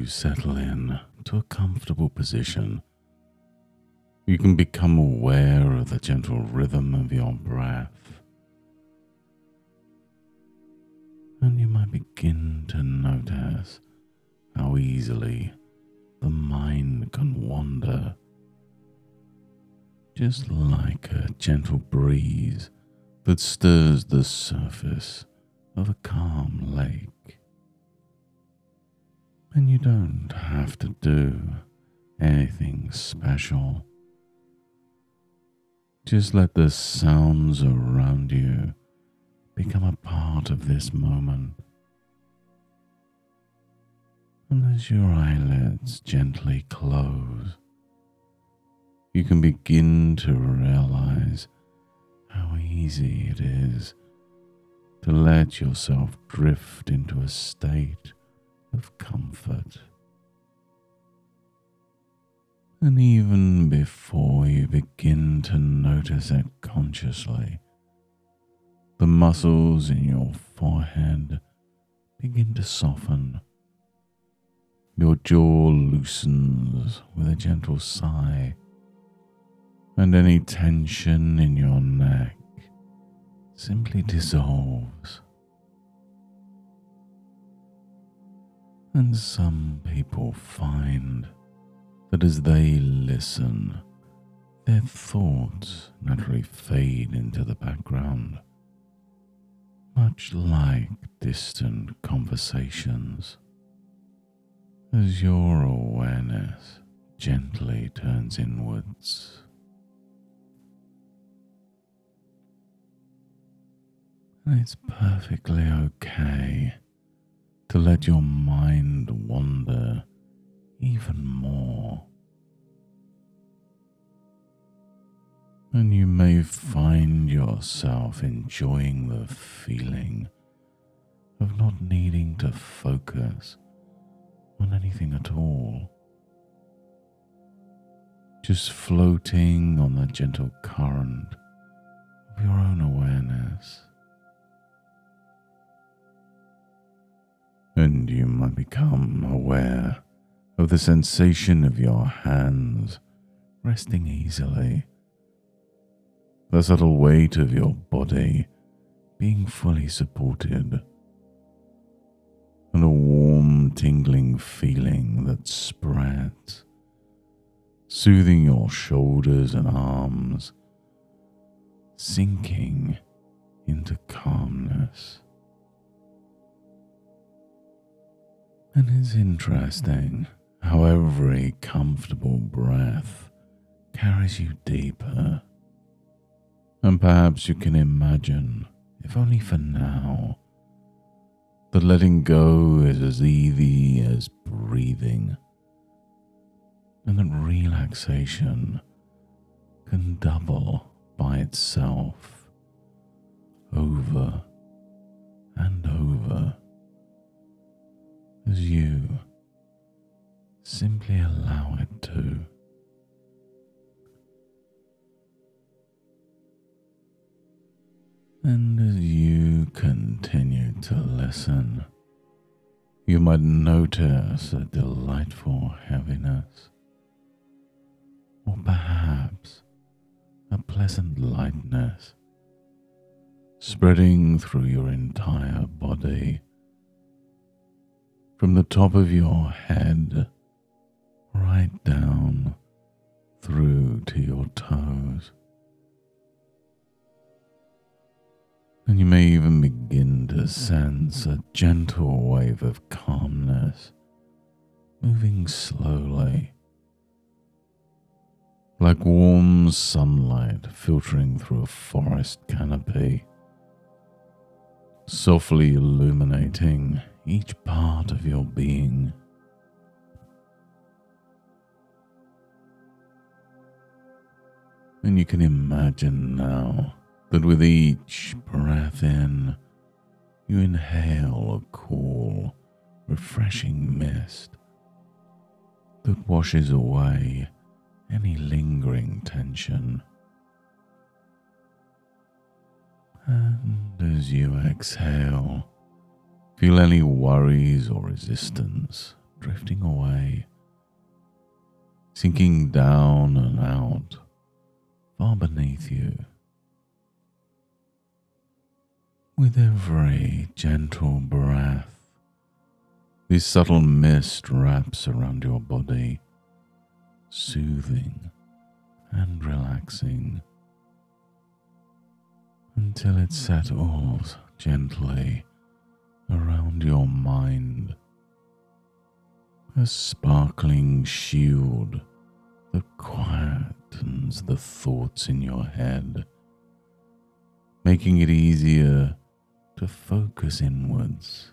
you settle in to a comfortable position, you can become aware of the gentle rhythm of your breath, and you might begin to notice how easily the mind can wander, just like a gentle breeze that stirs the surface of a calm lake. And you don't have to do anything special. Just let the sounds around you become a part of this moment. And as your eyelids gently close, you can begin to realize how easy it is to let yourself drift into a state of comfort. And even before you begin to notice it consciously, the muscles in your forehead begin to soften. Your jaw loosens with a gentle sigh, and any tension in your neck simply dissolves. And some people find that as they listen, their thoughts naturally fade into the background, much like distant conversations, as your awareness gently turns inwards. And it's perfectly okay to let your mind wander even more. And you may find yourself enjoying the feeling of not needing to focus on anything at all, just floating on the gentle current of your own awareness. And you might become aware of the sensation of your hands resting easily, the subtle weight of your body being fully supported, and a warm, tingling feeling that spreads, soothing your shoulders and arms, sinking into calmness. And it's interesting how every comfortable breath carries you deeper. And perhaps you can imagine, if only for now, that letting go is as easy as breathing, and that relaxation can double by itself over and over as you simply allow it to. And as you continue to listen, you might notice a delightful heaviness, or perhaps a pleasant lightness spreading through your entire body, from the top of your head right down through to your toes. And you may even begin to sense a gentle wave of calmness moving slowly, like warm sunlight filtering through a forest canopy, softly illuminating each part of your being. And you can imagine now that with each breath in, you inhale a cool, refreshing mist that washes away any lingering tension. And as you exhale, feel any worries or resistance drifting away, sinking down and out, far beneath you. With every gentle breath, this subtle mist wraps around your body, soothing and relaxing, until it settles gently around your mind, a sparkling shield that quietens the thoughts in your head, making it easier to focus inwards.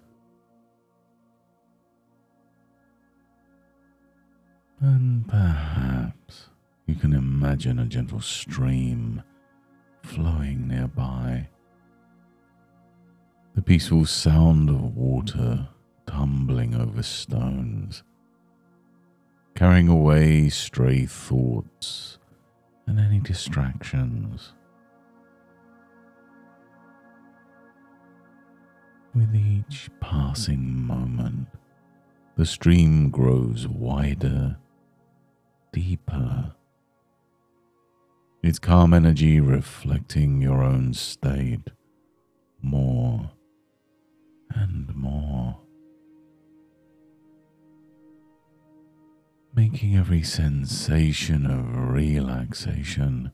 And perhaps you can imagine a gentle stream flowing nearby, the peaceful sound of water tumbling over stones, carrying away stray thoughts and any distractions. With each passing moment, the stream grows wider, deeper, its calm energy reflecting your own state more and more, making every sensation of relaxation,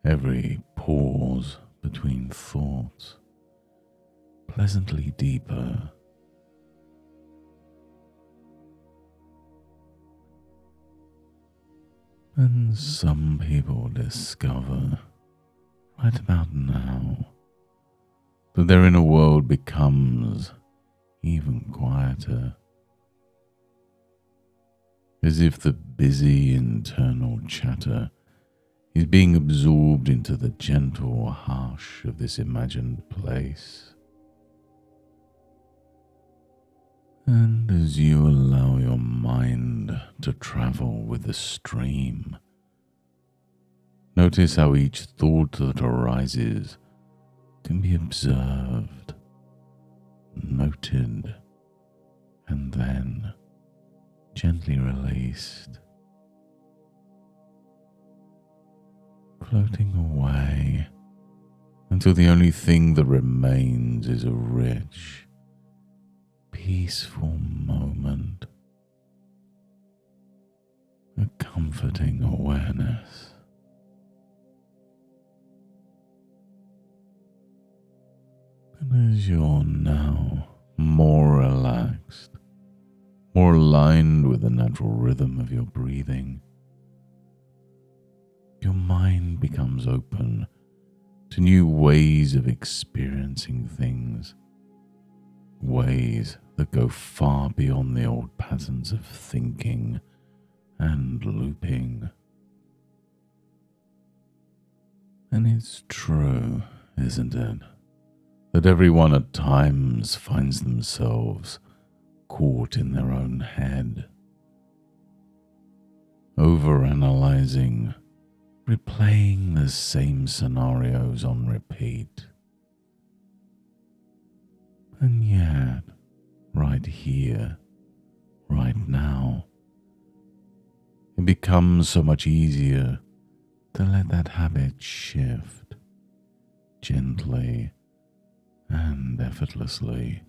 every pause between thoughts, pleasantly deeper. And some people discover right about now that their inner world becomes even quieter, as if the busy internal chatter is being absorbed into the gentle hush of this imagined place. And as you allow your mind to travel with the stream, notice how each thought that arises can be observed, noted, and then gently released, floating away until the only thing that remains is a rich, peaceful moment, a comforting awareness. And as you're now more relaxed, more aligned with the natural rhythm of your breathing, your mind becomes open to new ways of experiencing things, ways that go far beyond the old patterns of thinking and looping. And it's true, isn't it, that everyone at times finds themselves caught in their own head, overanalyzing, replaying the same scenarios on repeat. And yet, right here, right now, it becomes so much easier to let that habit shift gently and effortlessly.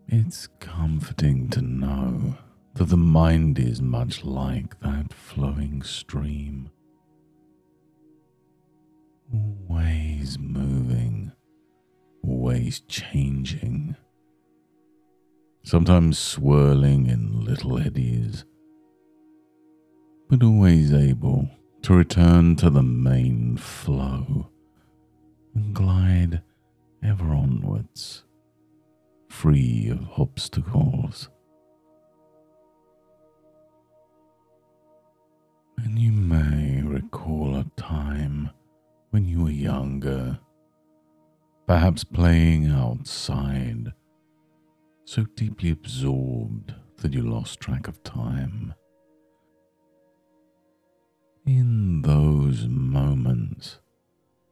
It's comforting to know that the mind is much like that flowing stream, always moving, always changing, sometimes swirling in little eddies, but always able to return to the main flow and glide ever onwards, free of obstacles. And you may recall a time when you were younger, perhaps playing outside, so deeply absorbed that you lost track of time. In those moments,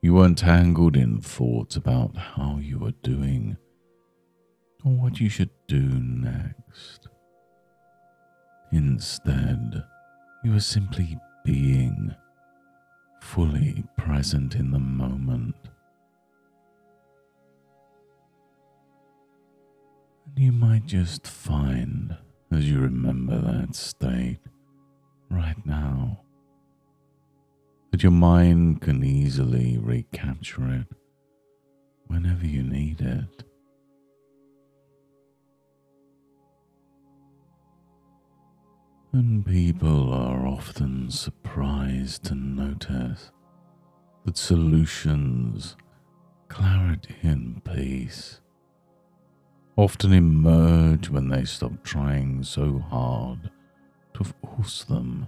You weren't tangled in thoughts about how you were doing or what you should do next. Instead, you were simply being, fully present in the moment. And you might just find, as you remember that state right now, that your mind can easily recapture it whenever you need it. And people are often surprised to notice that solutions, clarity and peace often emerge when they stop trying so hard to force them.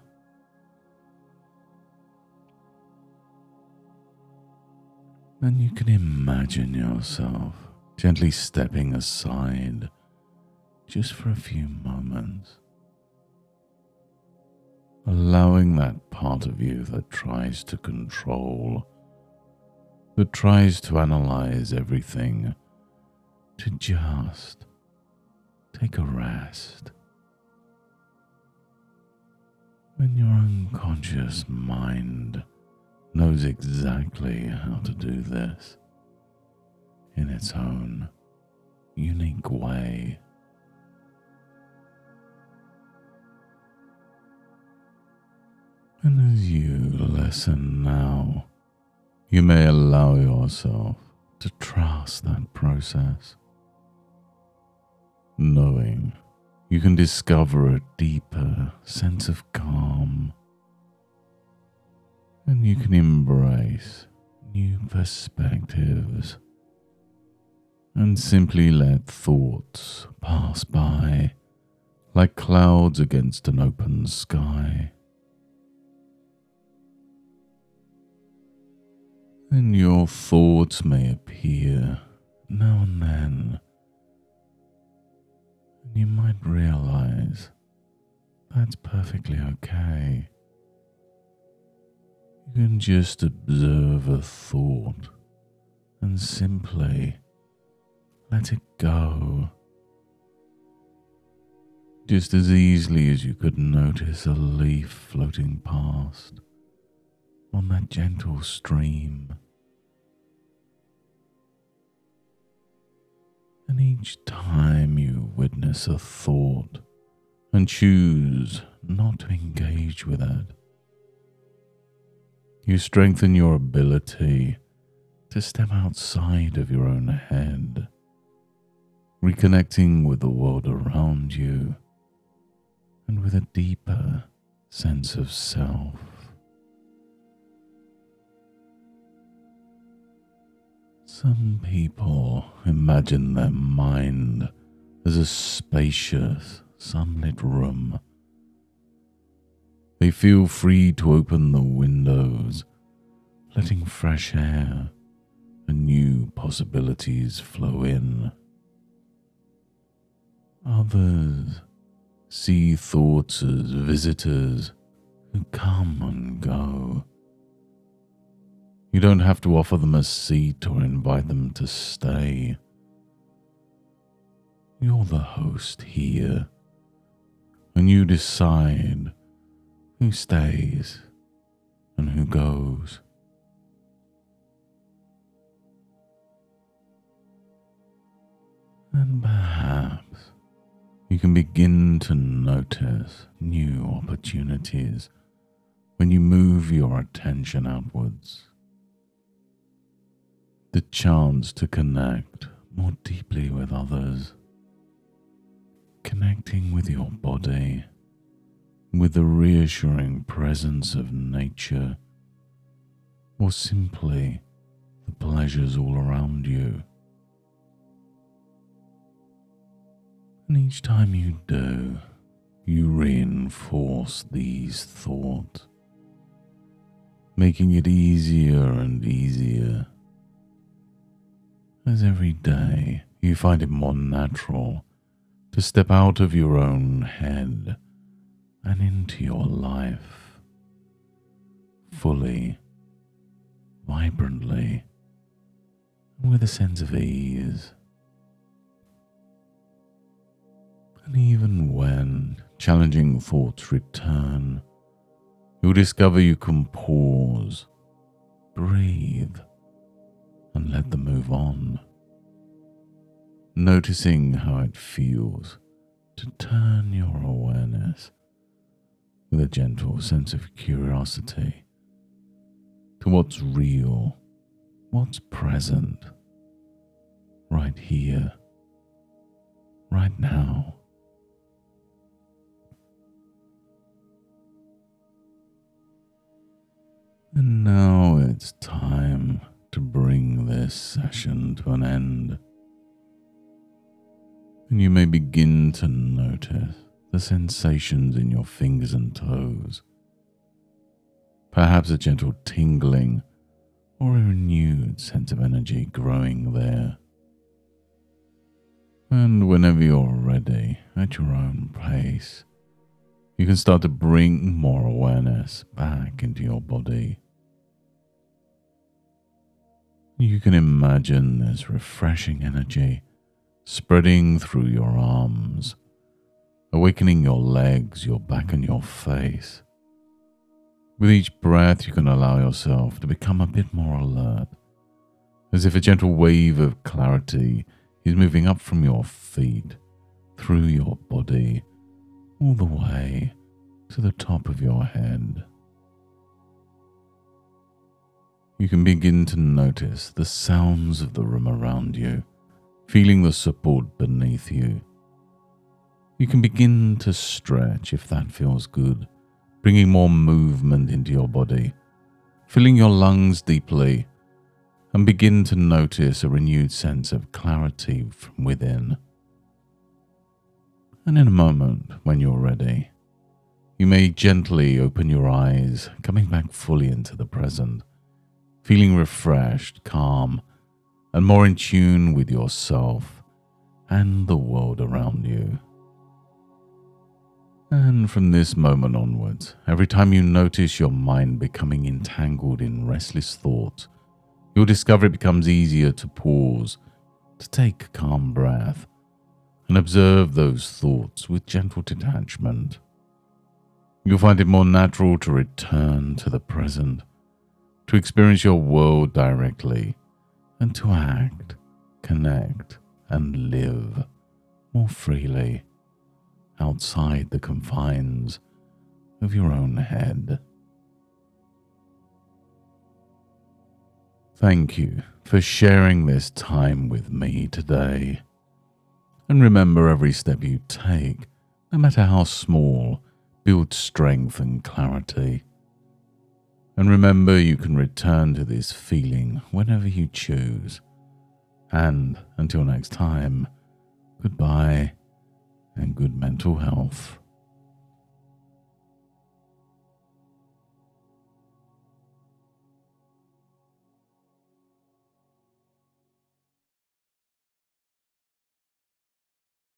And you can imagine yourself gently stepping aside just for a few moments, allowing that part of you that tries to control, that tries to analyze everything, to just take a rest. When your unconscious mind knows exactly how to do this in its own unique way. And as you listen now, you may allow yourself to trust that process, knowing you can discover a deeper sense of calm, and you can embrace new perspectives and simply let thoughts pass by like clouds against an open sky. And your thoughts may appear now and then, and you might realize that's perfectly okay. You can just observe a thought and simply let it go. Just as easily as you could notice a leaf floating past on that gentle stream. And each time you witness a thought and choose not to engage with it, you strengthen your ability to step outside of your own head, reconnecting with the world around you and with a deeper sense of self. Some people imagine their mind as a spacious, sunlit room. They feel free to open the windows, letting fresh air and new possibilities flow in. Others see thoughts as visitors who come and go. You don't have to offer them a seat or invite them to stay. You're the host here, and you decide who stays and who goes. And perhaps you can begin to notice new opportunities when you move your attention outwards. The chance to connect more deeply with others, connecting with your body, with the reassuring presence of nature, or simply the pleasures all around you. And each time you do, you reinforce these thoughts, making it easier and easier. As every day you find it more natural to step out of your own head and into your life, fully vibrantly and with a sense of ease. And even when challenging thoughts return, you'll discover you can pause, breathe, and let them move on, noticing how it feels to turn your awareness with a gentle sense of curiosity to what's real, what's present, right here, right now. And now it's time to bring this session to an end. And you may begin to notice the sensations in your fingers and toes. Perhaps a gentle tingling or a renewed sense of energy growing there. And whenever you're ready, at your own pace, you can start to bring more awareness back into your body. You can imagine this refreshing energy spreading through your arms, awakening your legs, your back, and your face. With each breath, you can allow yourself to become a bit more alert, as if a gentle wave of clarity is moving up from your feet, through your body, all the way to the top of your head. You can begin to notice the sounds of the room around you, feeling the support beneath you. You can begin to stretch if that feels good, bringing more movement into your body, filling your lungs deeply, and begin to notice a renewed sense of clarity from within. And in a moment, when you're ready, you may gently open your eyes, coming back fully into the present, feeling refreshed, calm, and more in tune with yourself and the world around you. And from this moment onwards, every time you notice your mind becoming entangled in restless thoughts, you'll discover it becomes easier to pause, to take a calm breath, and observe those thoughts with gentle detachment. You'll find it more natural to return to the present, to experience your world directly, and to act, connect, and live more freely outside the confines of your own head. Thank you for sharing this time with me today. And remember, every step you take, no matter how small, builds strength and clarity. And remember, you can return to this feeling whenever you choose. And until next time, goodbye and good mental health.